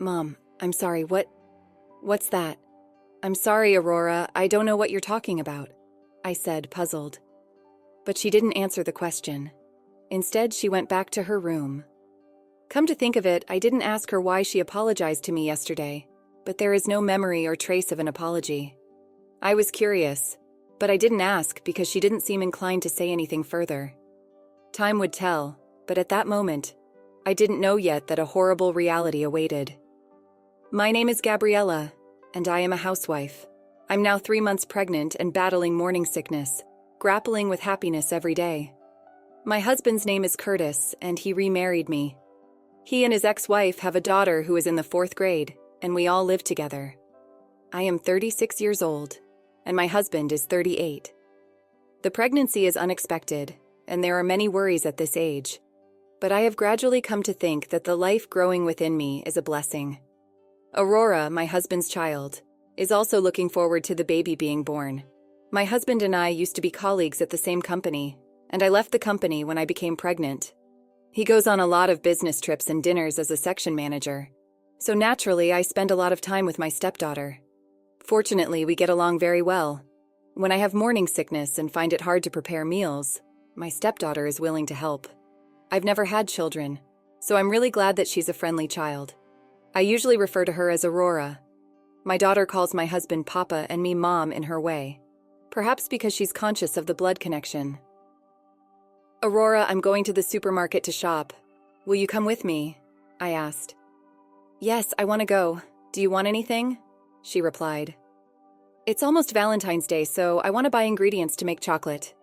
Mom, I'm sorry, what's that? I'm sorry, Aurora, I don't know what you're talking about, I said, puzzled. But she didn't answer the question. Instead, she went back to her room. Come to think of it, I didn't ask her why she apologized to me yesterday, but there is no memory or trace of an apology. I was curious, but I didn't ask because she didn't seem inclined to say anything further. Time would tell, but at that moment, I didn't know yet that a horrible reality awaited. My name is Gabriella, and I am a housewife. I'm now 3 months pregnant and battling morning sickness, grappling with happiness every day. My husband's name is Curtis, and he remarried me. He and his ex-wife have a daughter who is in the 4th grade, and we all live together. I am 36 years old, and my husband is 38. The pregnancy is unexpected, and there are many worries at this age. But I have gradually come to think that the life growing within me is a blessing. Aurora, my husband's child, is also looking forward to the baby being born. My husband and I used to be colleagues at the same company, and I left the company when I became pregnant. He goes on a lot of business trips and dinners as a section manager, so naturally I spend a lot of time with my stepdaughter. Fortunately, we get along very well. When I have morning sickness and find it hard to prepare meals, my stepdaughter is willing to help. I've never had children, so I'm really glad that she's a friendly child. I usually refer to her as Aurora. My daughter calls my husband Papa and me Mom in her way, perhaps because she's conscious of the blood connection. Aurora, I'm going to the supermarket to shop. Will you come with me? I asked. Yes, I want to go. Do you want anything? She replied. It's almost Valentine's Day, so I want to buy ingredients to make chocolate.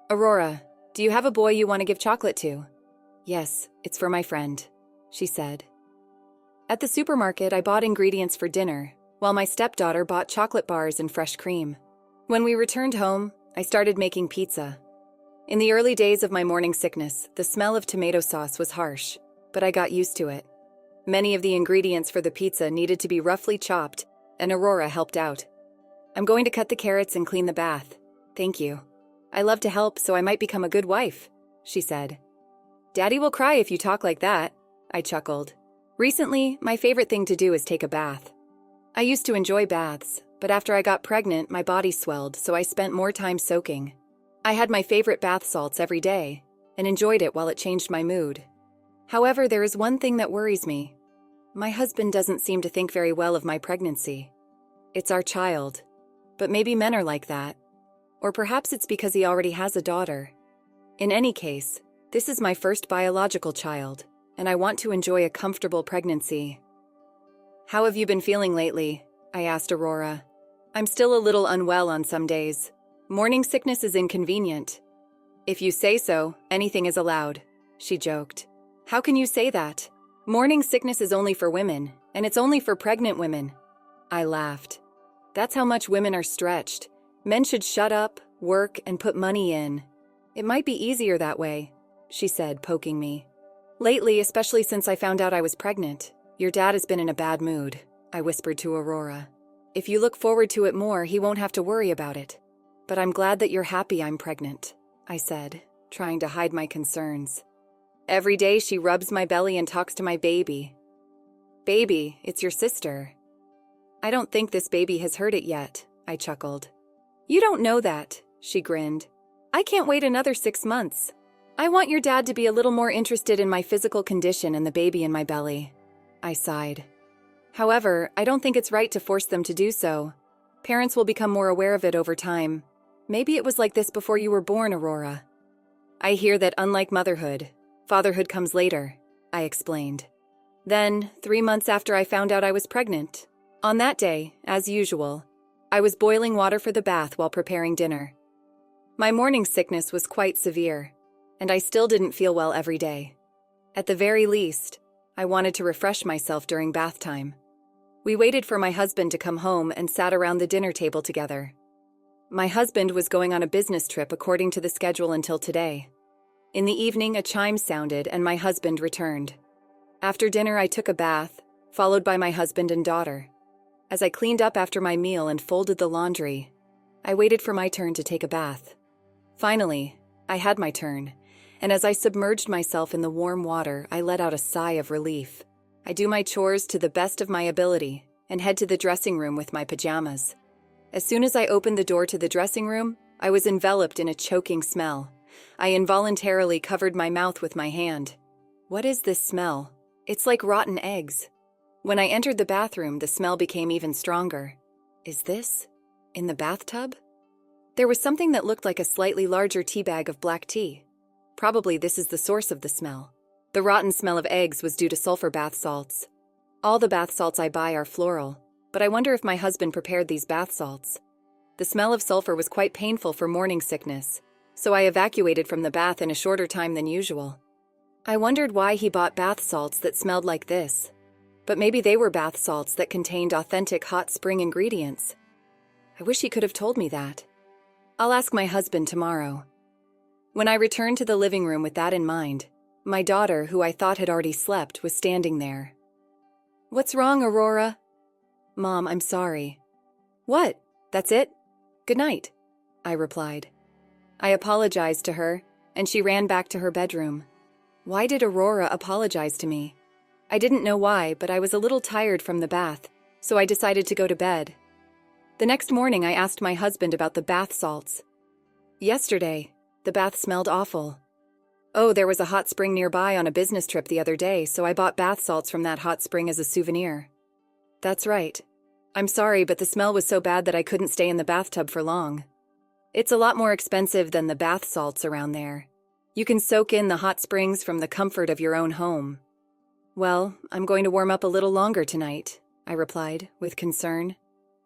Aurora, do you have a boy you want to give chocolate to? Yes, it's for my friend, she said. At the supermarket, I bought ingredients for dinner, while my stepdaughter bought chocolate bars and fresh cream. When we returned home, I started making pizza. In the early days of my morning sickness, the smell of tomato sauce was harsh, but I got used to it. Many of the ingredients for the pizza needed to be roughly chopped, and Aurora helped out. I'm going to cut the carrots and clean the bath. Thank you. I love to help, so I might become a good wife, she said. Daddy will cry if you talk like that, I chuckled. Recently, my favorite thing to do is take a bath. I used to enjoy baths, but after I got pregnant, my body swelled, so I spent more time soaking. I had my favorite bath salts every day, and enjoyed it while it changed my mood. However, there is one thing that worries me. My husband doesn't seem to think very well of my pregnancy. It's our child, but maybe men are like that. Or perhaps it's because he already has a daughter. In any case, this is my first biological child, and I want to enjoy a comfortable pregnancy. How have you been feeling lately? I asked Aurora. I'm still a little unwell on some days. Morning sickness is inconvenient. If you say so, anything is allowed, she joked. How can you say that? Morning sickness is only for women, and it's only for pregnant women. I laughed. That's how much women are stretched. Men should shut up, work, and put money in. It might be easier that way, she said, poking me. Lately, especially since I found out I was pregnant, your dad has been in a bad mood, I whispered to Aurora. If you look forward to it more, he won't have to worry about it. But I'm glad that you're happy I'm pregnant, I said, trying to hide my concerns. Every day she rubs my belly and talks to my baby. Baby, it's your sister. I don't think this baby has heard it yet, I chuckled. You don't know that, she grinned. I can't wait another 6 months. I want your dad to be a little more interested in my physical condition and the baby in my belly. I sighed. However, I don't think it's right to force them to do so. Parents will become more aware of it over time. Maybe it was like this before you were born, Aurora. I hear that unlike motherhood, fatherhood comes later, I explained. Then, 3 months after I found out I was pregnant, on that day, as usual, I was boiling water for the bath while preparing dinner. My morning sickness was quite severe, and I still didn't feel well every day. At the very least, I wanted to refresh myself during bath time. We waited for my husband to come home and sat around the dinner table together. My husband was going on a business trip according to the schedule until today. In the evening, a chime sounded and my husband returned. After dinner, I took a bath, followed by my husband and daughter. As I cleaned up after my meal and folded the laundry, I waited for my turn to take a bath. Finally, I had my turn, and as I submerged myself in the warm water, I let out a sigh of relief. I do my chores to the best of my ability and head to the dressing room with my pajamas. As soon as I opened the door to the dressing room, I was enveloped in a choking smell. I involuntarily covered my mouth with my hand. What is this smell? It's like rotten eggs. When I entered the bathroom, the smell became even stronger. Is this in the bathtub? There was something that looked like a slightly larger tea bag of black tea. Probably this is the source of the smell. The rotten smell of eggs was due to sulfur bath salts. All the bath salts I buy are floral, but I wonder if my husband prepared these bath salts. The smell of sulfur was quite painful for morning sickness, so I evacuated from the bath in a shorter time than usual. I wondered why he bought bath salts that smelled like this. But maybe they were bath salts that contained authentic hot spring ingredients. I wish he could have told me that. I'll ask my husband tomorrow. When I returned to the living room with that in mind, my daughter, who I thought had already slept, was standing there. "What's wrong, Aurora?" "Mom, I'm sorry." "What? That's it? Good night," I replied. I apologized to her, and she ran back to her bedroom. Why did Aurora apologize to me? I didn't know why, but I was a little tired from the bath, so I decided to go to bed. The next morning, I asked my husband about the bath salts. Yesterday, the bath smelled awful. Oh, there was a hot spring nearby on a business trip the other day, so I bought bath salts from that hot spring as a souvenir. That's right. I'm sorry, but the smell was so bad that I couldn't stay in the bathtub for long. It's a lot more expensive than the bath salts around there. You can soak in the hot springs from the comfort of your own home. Well, I'm going to warm up a little longer tonight, I replied, with concern.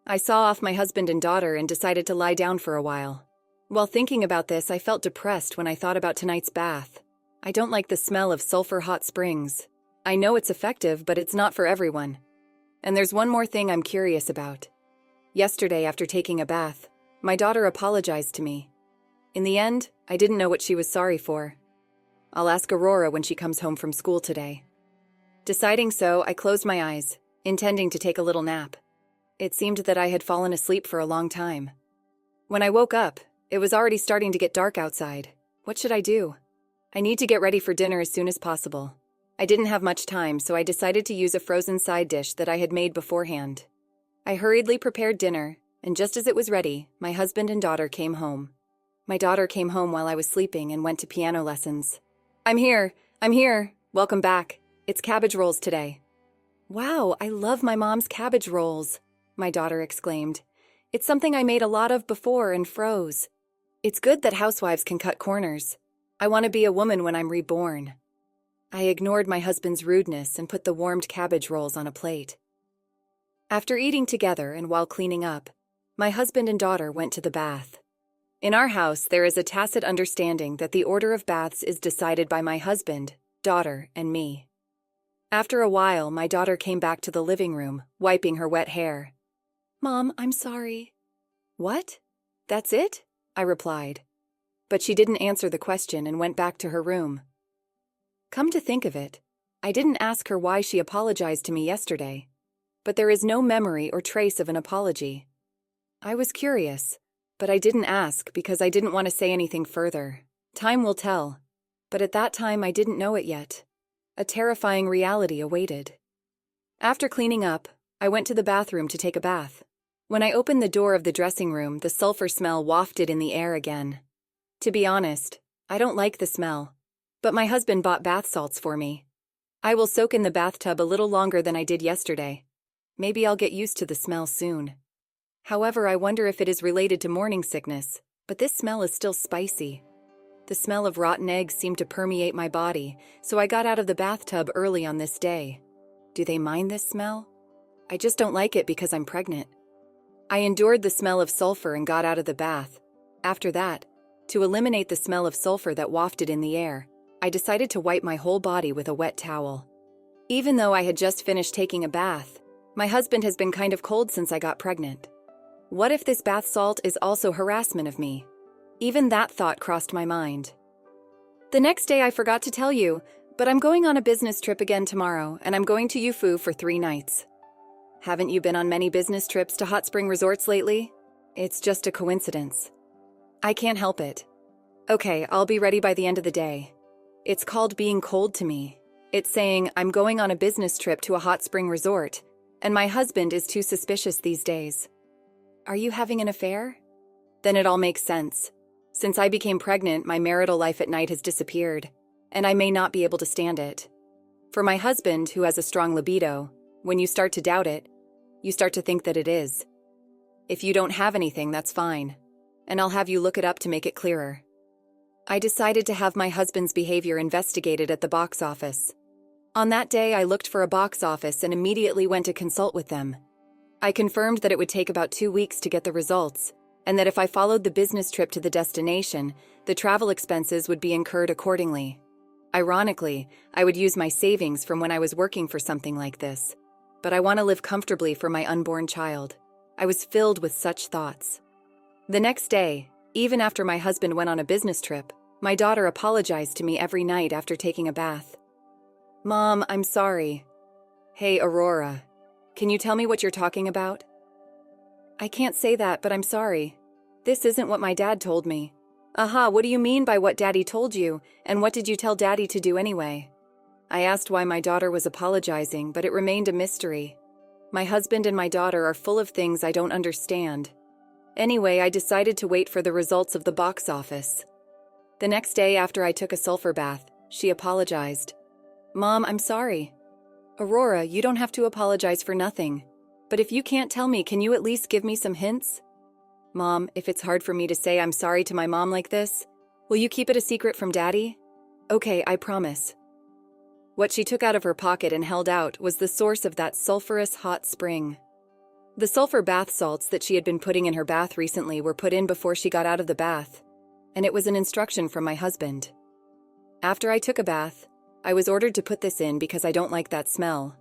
I saw off my husband and daughter and decided to lie down for a while. While thinking about this, I felt depressed when I thought about tonight's bath. I don't like the smell of sulfur hot springs. I know it's effective, but it's not for everyone. And there's one more thing I'm curious about. Yesterday, after taking a bath, my daughter apologized to me. In the end, I didn't know what she was sorry for. I'll ask Aurora when she comes home from school today. Deciding so, I closed my eyes, intending to take a little nap. It seemed that I had fallen asleep for a long time. When I woke up, it was already starting to get dark outside. What should I do? I need to get ready for dinner as soon as possible. I didn't have much time, so I decided to use a frozen side dish that I had made beforehand. I hurriedly prepared dinner, and just as it was ready, my husband and daughter came home. My daughter came home while I was sleeping and went to piano lessons. I'm here! Welcome back. It's cabbage rolls today." "Wow, I love my mom's cabbage rolls," my daughter exclaimed. "It's something I made a lot of before and froze. It's good that housewives can cut corners. I want to be a woman when I'm reborn." I ignored my husband's rudeness and put the warmed cabbage rolls on a plate. After eating together and while cleaning up, my husband and daughter went to the bath. In our house, there is a tacit understanding that the order of baths is decided by my husband, daughter, and me. After a while, my daughter came back to the living room, wiping her wet hair. "Mom, I'm sorry." "What? That's it?" I replied. But she didn't answer the question and went back to her room. Come to think of it, I didn't ask her why she apologized to me yesterday, but there is no memory or trace of an apology. I was curious, but I didn't ask because I didn't want to say anything further. Time will tell, but at that time I didn't know it yet. A terrifying reality awaited. After cleaning up, I went to the bathroom to take a bath. When I opened the door of the dressing room, the sulfur smell wafted in the air again. To be honest, I don't like the smell, but my husband bought bath salts for me. I will soak in the bathtub a little longer than I did yesterday. Maybe I'll get used to the smell soon. However, I wonder if it is related to morning sickness, but this smell is still spicy. The smell of rotten eggs seemed to permeate my body, so I got out of the bathtub early on this day. Do they mind this smell? I just don't like it because I'm pregnant. I endured the smell of sulfur and got out of the bath. After that, to eliminate the smell of sulfur that wafted in the air, I decided to wipe my whole body with a wet towel. Even though I had just finished taking a bath, my husband has been kind of cold since I got pregnant. What if this bath salt is also harassment of me? Even that thought crossed my mind. The next day I forgot to tell you, but I'm going on a business trip again tomorrow, and I'm going to Yufu for 3 nights. Haven't you been on many business trips to hot spring resorts lately? It's just a coincidence. I can't help it. Okay, I'll be ready by the end of the day. It's called being cold to me. It's saying, I'm going on a business trip to a hot spring resort, and my husband is too suspicious these days. Are you having an affair? Then it all makes sense. Since I became pregnant, my marital life at night has disappeared, and I may not be able to stand it. For my husband, who has a strong libido, when you start to doubt it, you start to think that it is. If you don't have anything, that's fine, and I'll have you look it up to make it clearer. I decided to have my husband's behavior investigated at the box office. On that day, I looked for a box office and immediately went to consult with them. I confirmed that it would take about 2 weeks to get the results, and that if I followed the business trip to the destination, the travel expenses would be incurred accordingly. Ironically, I would use my savings from when I was working for something like this. But I want to live comfortably for my unborn child. I was filled with such thoughts. The next day, even after my husband went on a business trip, my daughter apologized to me every night after taking a bath. Mom, I'm sorry. Hey, Aurora, can you tell me what you're talking about? I can't say that, but I'm sorry. This isn't what my dad told me. Aha, what do you mean by what Daddy told you, and what did you tell Daddy to do anyway? I asked why my daughter was apologizing, but it remained a mystery. My husband and my daughter are full of things I don't understand. Anyway, I decided to wait for the results of the box office. The next day after I took a sulfur bath, she apologized. Mom, I'm sorry. Aurora, you don't have to apologize for nothing. But if you can't tell me, can you at least give me some hints? Mom, if it's hard for me to say I'm sorry to my mom like this, will you keep it a secret from Daddy? Okay, I promise. What she took out of her pocket and held out was the source of that sulfurous hot spring. The sulfur bath salts that she had been putting in her bath recently were put in before she got out of the bath, and it was an instruction from my husband. After I took a bath, I was ordered to put this in because I don't like that smell.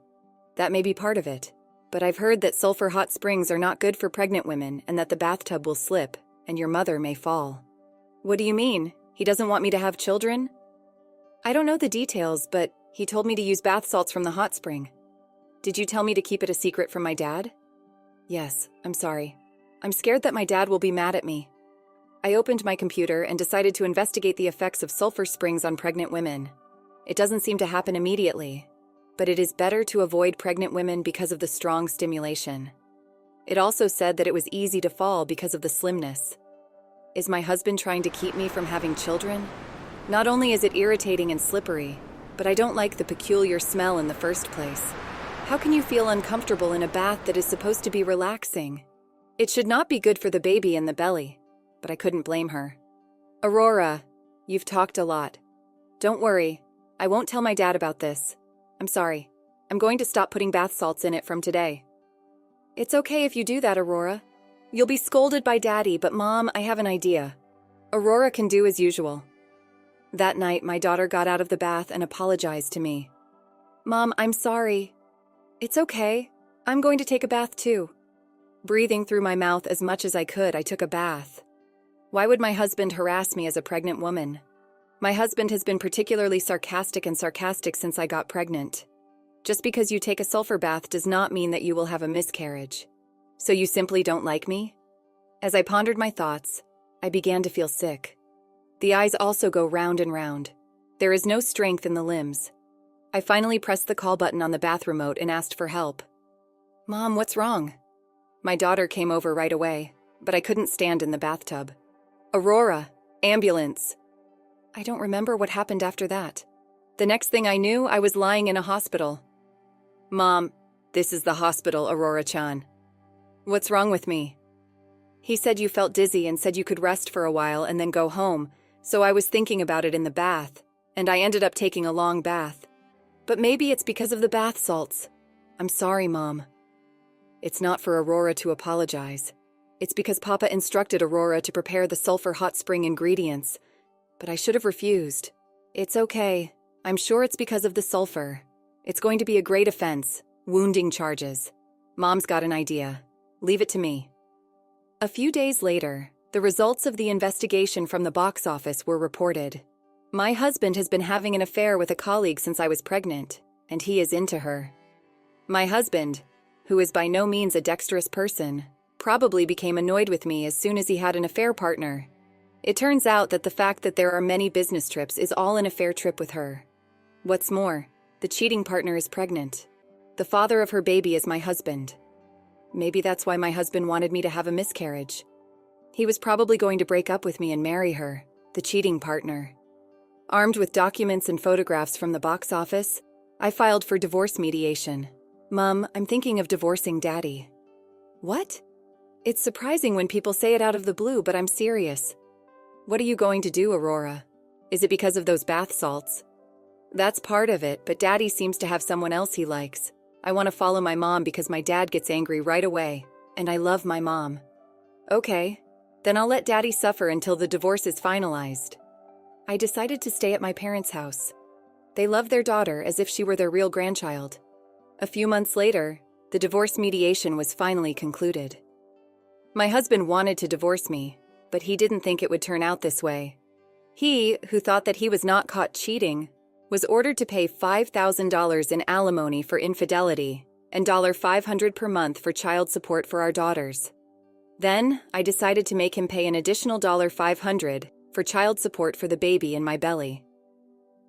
That may be part of it, but I've heard that sulfur hot springs are not good for pregnant women and that the bathtub will slip and your mother may fall. What do you mean? He doesn't want me to have children? I don't know the details, but he told me to use bath salts from the hot spring. Did you tell me to keep it a secret from my dad? Yes, I'm sorry. I'm scared that my dad will be mad at me. I opened my computer and decided to investigate the effects of sulfur springs on pregnant women. It doesn't seem to happen immediately, but it is better to avoid pregnant women because of the strong stimulation. It also said that it was easy to fall because of the slimness. Is my husband trying to keep me from having children? Not only is it irritating and slippery, but I don't like the peculiar smell in the first place. How can you feel uncomfortable in a bath that is supposed to be relaxing? It should not be good for the baby in the belly, but I couldn't blame her. Aurora, you've talked a lot. Don't worry, I won't tell my dad about this. I'm sorry. I'm going to stop putting bath salts in it from today. It's okay if you do that, Aurora. You'll be scolded by Daddy, but Mom, I have an idea. Aurora can do as usual. That night, my daughter got out of the bath and apologized to me. Mom, I'm sorry. It's okay. I'm going to take a bath too. Breathing through my mouth as much as I could, I took a bath. Why would my husband harass me as a pregnant woman? My husband has been particularly sarcastic since I got pregnant. Just because you take a sulfur bath does not mean that you will have a miscarriage. So you simply don't like me? As I pondered my thoughts, I began to feel sick. The eyes also go round and round. There is no strength in the limbs. I finally pressed the call button on the bath remote and asked for help. Mom, what's wrong? My daughter came over right away, but I couldn't stand in the bathtub. Aurora, ambulance. I don't remember what happened after that. The next thing I knew, I was lying in a hospital. Mom, this is the hospital, Aurora-chan. What's wrong with me? He said you felt dizzy and said you could rest for a while and then go home, so I was thinking about it in the bath, and I ended up taking a long bath. But maybe it's because of the bath salts. I'm sorry, Mom. It's not for Aurora to apologize. It's because Papa instructed Aurora to prepare the sulfur hot spring ingredients, but I should have refused. It's okay. I'm sure it's because of the sulfur. It's going to be a great offense, wounding charges. Mom's got an idea. Leave it to me. A few days later, the results of the investigation from the box office were reported. My husband has been having an affair with a colleague since I was pregnant, and he is into her. My husband, who is by no means a dexterous person, probably became annoyed with me as soon as he had an affair partner. It turns out that the fact that there are many business trips is all an affair trip with her. What's more, The cheating partner is pregnant. The father of her baby is my husband. Maybe that's why my husband wanted me to have a miscarriage. He was probably going to break up with me and marry her, the cheating partner. Armed with documents and photographs from the box office, I filed for divorce mediation. Mom, I'm thinking of divorcing Daddy. What? It's surprising when people say it out of the blue, but I'm serious. What are you going to do, Aurora? Is it because of those bath salts? That's part of it, but Daddy seems to have someone else he likes. I want to follow my mom because my dad gets angry right away, and I love my mom. Okay, then I'll let Daddy suffer until the divorce is finalized. I decided to stay at my parents' house. They love their daughter as if she were their real grandchild. A few months later, the divorce mediation was finally concluded. My husband wanted to divorce me, but he didn't think it would turn out this way. He, who thought that he was not caught cheating, was ordered to pay $5,000 in alimony for infidelity and $500 per month for child support for our daughters. Then, I decided to make him pay an additional $500 for child support for the baby in my belly.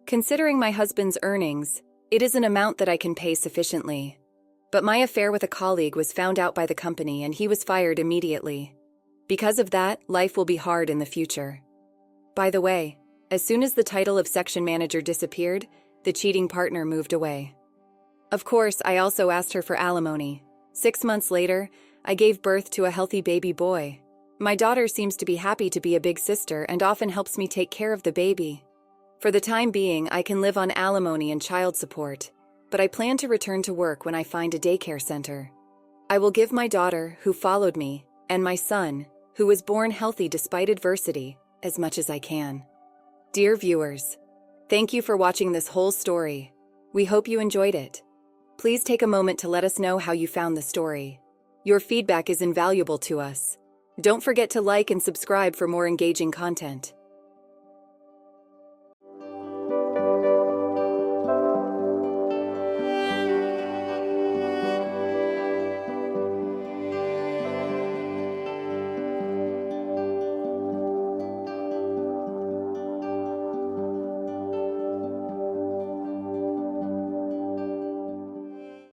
Considering my husband's earnings, it is an amount that I can pay sufficiently. But my affair with a colleague was found out by the company and he was fired immediately. Because of that, life will be hard in the future. By the way, as soon as the title of section manager disappeared, the cheating partner moved away. Of course, I also asked her for alimony. 6 months later, I gave birth to a healthy baby boy. My daughter seems to be happy to be a big sister and often helps me take care of the baby. For the time being, I can live on alimony and child support, but I plan to return to work when I find a daycare center. I will give my daughter, who followed me, and my son, who was born healthy despite adversity, as much as I can. Dear viewers, thank you for watching this whole story. We hope you enjoyed it. Please take a moment to let us know how you found the story. Your feedback is invaluable to us. Don't forget to like and subscribe for more engaging content.